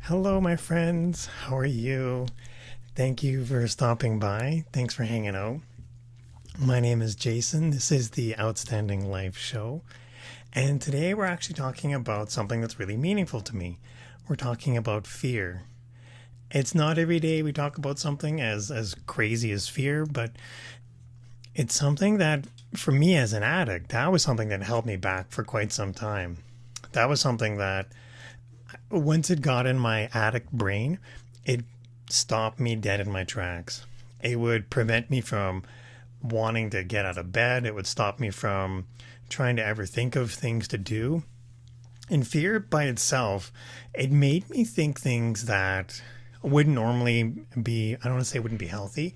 Hello, my friends. How are you? Thank you for stopping by. Thanks for hanging out. My name is Jason. This is the Outstanding Life Show. And today we're actually talking about something that's really meaningful to me. We're talking about fear. It's not every day we talk about something as crazy as fear, but it's something that, for me as an addict, that was something that held me back for quite some time. That was something that once it got in my addict brain, it stopped me dead in my tracks. It would prevent me from wanting to get out of bed. It would stop me from trying to ever think of things to do. And fear by itself, it made me think things that wouldn't normally be, I don't want to say wouldn't be healthy,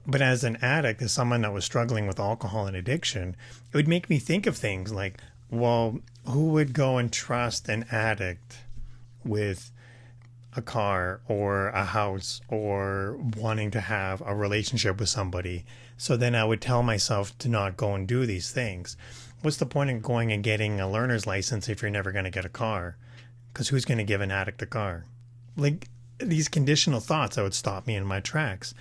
but as an addict, as someone that was struggling with alcohol and addiction, it would make me think of things like, well, who would go and trust an addict with a car or a house or wanting to have a relationship with somebody? So then I would tell myself to not go and do these things. What's the point in going and getting a learner's license if you're never going to get a car? Because who's going to give an addict a car? Like, these conditional thoughts that would stop me in my tracks.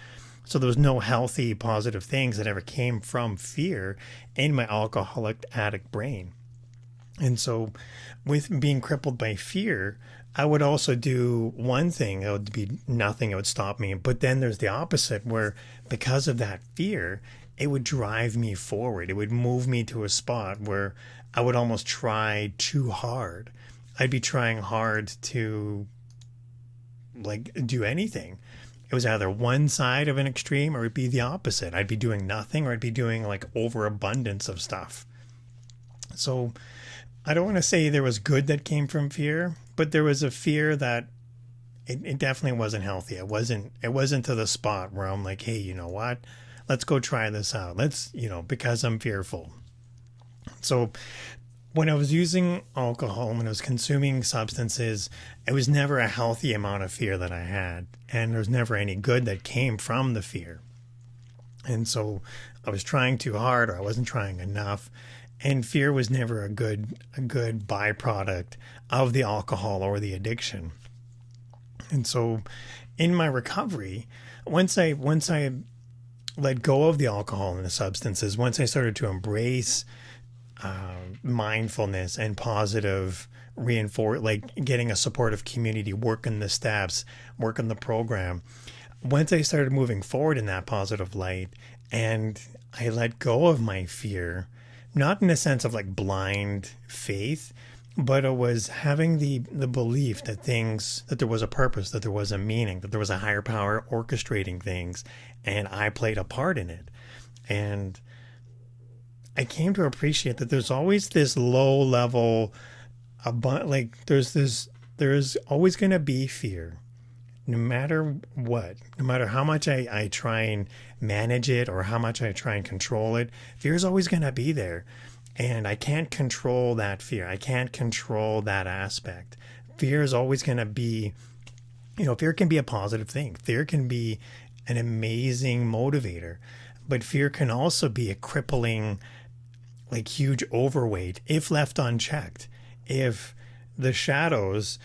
So there was no healthy, positive things that ever came from fear in my alcoholic addict brain. And so with being crippled by fear, I would also do one thing. It would be nothing. It would stop me. But then there's the opposite where because of that fear, it would drive me forward. It would move me to a spot where I would almost try too hard. I'd be trying hard to do anything. It was either one side of an extreme or it'd be the opposite. I'd be doing nothing or I'd be doing like overabundance of stuff. So I don't want to say there was good that came from fear, but there was a fear that it definitely wasn't healthy. It wasn't to the spot where I'm like, hey, you know what? Let's go try this out. Because I'm fearful. So when I was using alcohol, when I was consuming substances, it was never a healthy amount of fear that I had. And there was never any good that came from the fear. And so I was trying too hard or I wasn't trying enough. And fear was never a good byproduct of the alcohol or the addiction. And so in my recovery, once I let go of the alcohol and the substances, once I started to embrace mindfulness and positive reinforce, like getting a supportive community, working the steps, working the program, once I started moving forward in that positive light and I let go of my fear, not in a sense of like blind faith, but it was having the belief that there was a purpose, that there was a meaning, that there was a higher power orchestrating things, and I played a part in it. And I came to appreciate that there's always this low level, there's always going to be fear. No matter what, no matter how much I try and manage it or how much I try and control it, fear is always going to be there. And I can't control that fear. I can't control that aspect. Fear is always going to be, fear can be a positive thing. Fear can be an amazing motivator, but fear can also be a crippling, huge overweight if left unchecked. If the shadows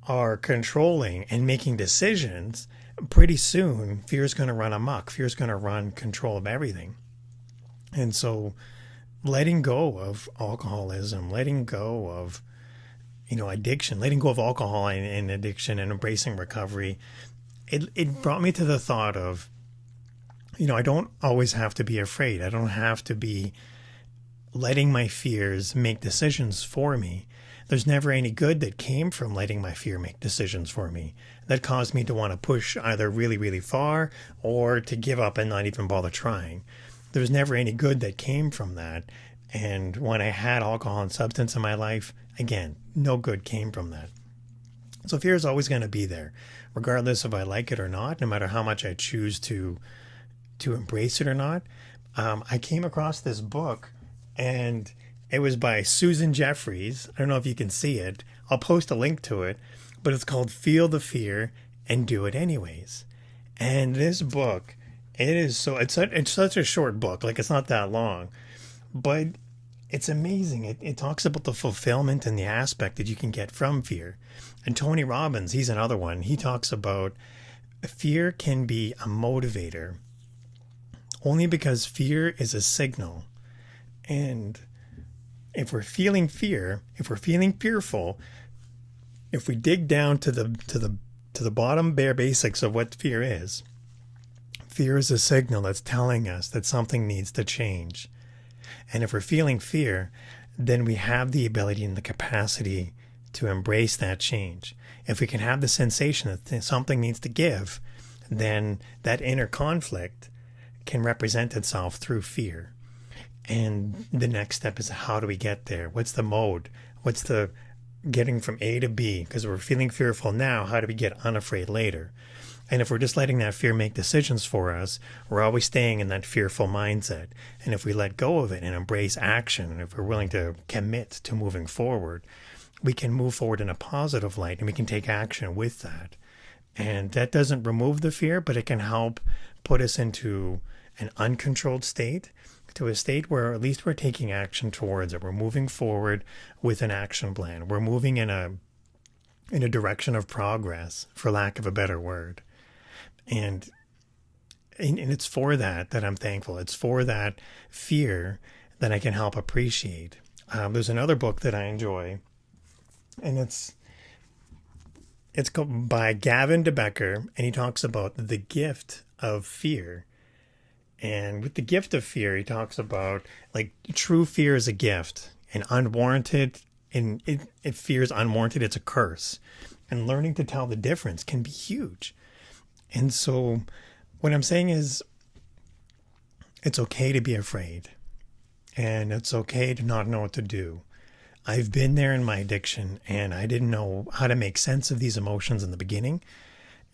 are controlling and making decisions, pretty soon fear is going to run amok. Fear is going to run control of everything. And so letting go of alcoholism, letting go of, addiction, letting go of alcohol and addiction and embracing recovery, it brought me to the thought of, I don't always have to be afraid. I don't have to be letting my fears make decisions for me. There's never any good that came from letting my fear make decisions for me that caused me to want to push either really, really far or to give up and not even bother trying. There was never any good that came from that. And when I had alcohol and substance in my life, again, no good came from that. So fear is always going to be there, regardless if I like it or not, no matter how much I choose to embrace it or not. I came across this book, and it was by Susan Jeffries. I don't know if you can see it. I'll post a link to it, but it's called Feel the Fear and Do It Anyways. And this book, it's such a short book. It's not that long, but it's amazing. It talks about the fulfillment and the aspect that you can get from fear. And Tony Robbins, he's another one. He talks about fear can be a motivator only because fear is a signal. And if we're feeling fear, if we're feeling fearful, if we dig down to the bottom bare basics of what fear is a signal that's telling us that something needs to change. And if we're feeling fear, then we have the ability and the capacity to embrace that change. If we can have the sensation that something needs to give, then that inner conflict can represent itself through fear. And the next step is, how do we get there? What's the mode? What's the getting from A to B? Because we're feeling fearful now. How do we get unafraid later? And if we're just letting that fear make decisions for us, we're always staying in that fearful mindset. And if we let go of it and embrace action, and if we're willing to commit to moving forward, we can move forward in a positive light, and we can take action with that. And that doesn't remove the fear, but it can help put us into an uncontrolled state, to a state where at least we're taking action towards it. We're moving forward with an action plan. We're moving in a direction of progress, for lack of a better word. And it's for that I'm thankful. It's for that fear that I can help appreciate. There's another book that I enjoy, and it's called by Gavin de Becker, and he talks about the gift of fear. And with the gift of fear, he talks about like true fear is a gift, and unwarranted, and if fear is unwarranted, it's a curse. And learning to tell the difference can be huge. And so what I'm saying is, it's okay to be afraid, and it's okay to not know what to do. I've been there in my addiction, and I didn't know how to make sense of these emotions in the beginning.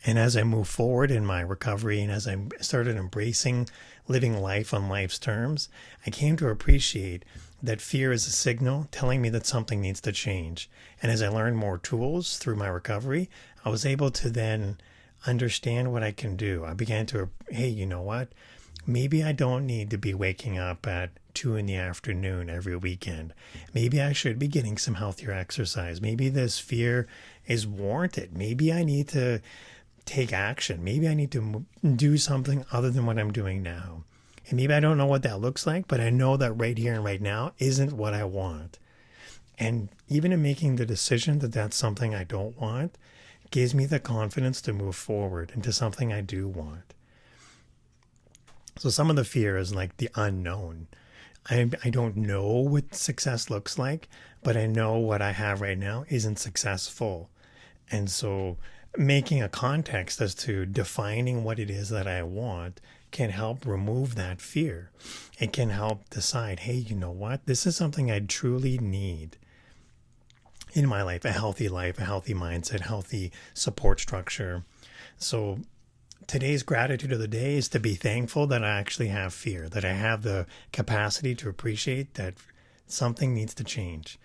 And as I moved forward in my recovery, and as I started embracing living life on life's terms, I came to appreciate that fear is a signal telling me that something needs to change. And as I learned more tools through my recovery, I was able to then understand what I can do. I began to, hey, you know what? Maybe I don't need to be waking up at 2 p.m. every weekend. Maybe I should be getting some healthier exercise. Maybe this fear is warranted. Maybe I need to take action. Maybe I need to do something other than what I'm doing now. And maybe I don't know what that looks like, but I know that right here and right now isn't what I want. And even in making the decision that that's something I don't want, gives me the confidence to move forward into something I do want. So some of the fear is like the unknown. I don't know what success looks like, but I know what I have right now isn't successful. And so making a context as to defining what it is that I want can help remove that fear. It can help decide, hey, you know what? This is something I truly need in my life, a healthy mindset, healthy support structure. So today's gratitude of the day is to be thankful that I actually have fear, that I have the capacity to appreciate that something needs to change.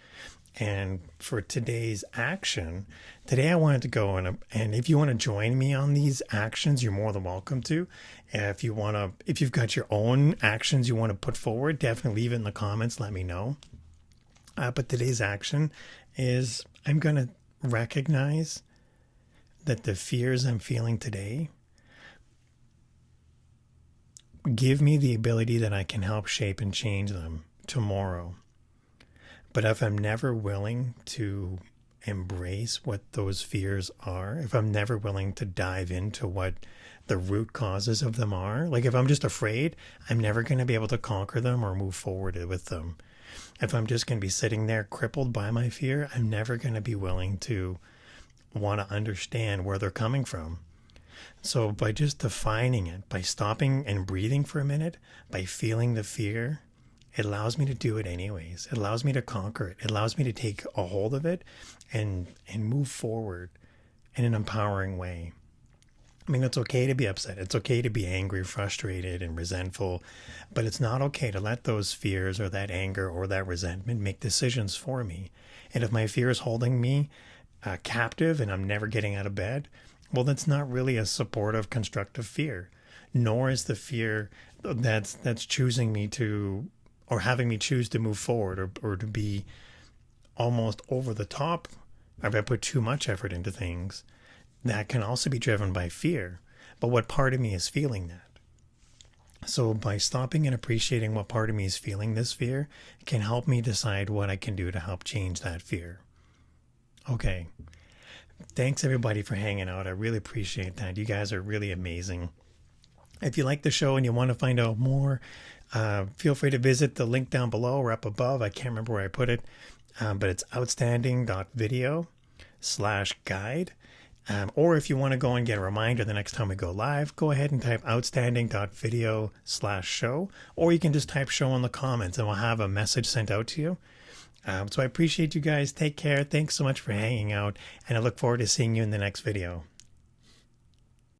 And for today's action, today I wanted to go and if you want to join me on these actions, you're more than welcome to. If you've got your own actions you want to put forward, definitely leave it in the comments. Let me know. But today's action is I'm going to recognize that the fears I'm feeling today give me the ability that I can help shape and change them tomorrow. But if I'm never willing to embrace what those fears are, if I'm never willing to dive into what the root causes of them are, like if I'm just afraid, I'm never going to be able to conquer them or move forward with them. If I'm just going to be sitting there crippled by my fear, I'm never going to be willing to want to understand where they're coming from. So by just defining it, by stopping and breathing for a minute, by feeling the fear, it allows me to do it anyways. It allows me to conquer it. It allows me to take a hold of it and move forward in an empowering way. I mean, it's okay to be upset. It's okay to be angry, frustrated, and resentful, but it's not okay to let those fears or that anger or that resentment make decisions for me. And if my fear is holding me captive and I'm never getting out of bed, well, that's not really a supportive, constructive fear, nor is the fear that's choosing me to or having me choose to move forward, or to be almost over the top, or if I put too much effort into things, that can also be driven by fear. But what part of me is feeling that? So by stopping and appreciating what part of me is feeling this fear, it can help me decide what I can do to help change that fear. Okay. Thanks everybody for hanging out. I really appreciate that. You guys are really amazing. If you like the show and you want to find out more, feel free to visit the link down below or up above. I can't remember where I put it, but it's outstanding.video/guide. Or if you want to go and get a reminder the next time we go live, go ahead and type outstanding.video/show, or you can just type show in the comments and we'll have a message sent out to you. So I appreciate you guys. Take care. Thanks so much for hanging out, and I look forward to seeing you in the next video.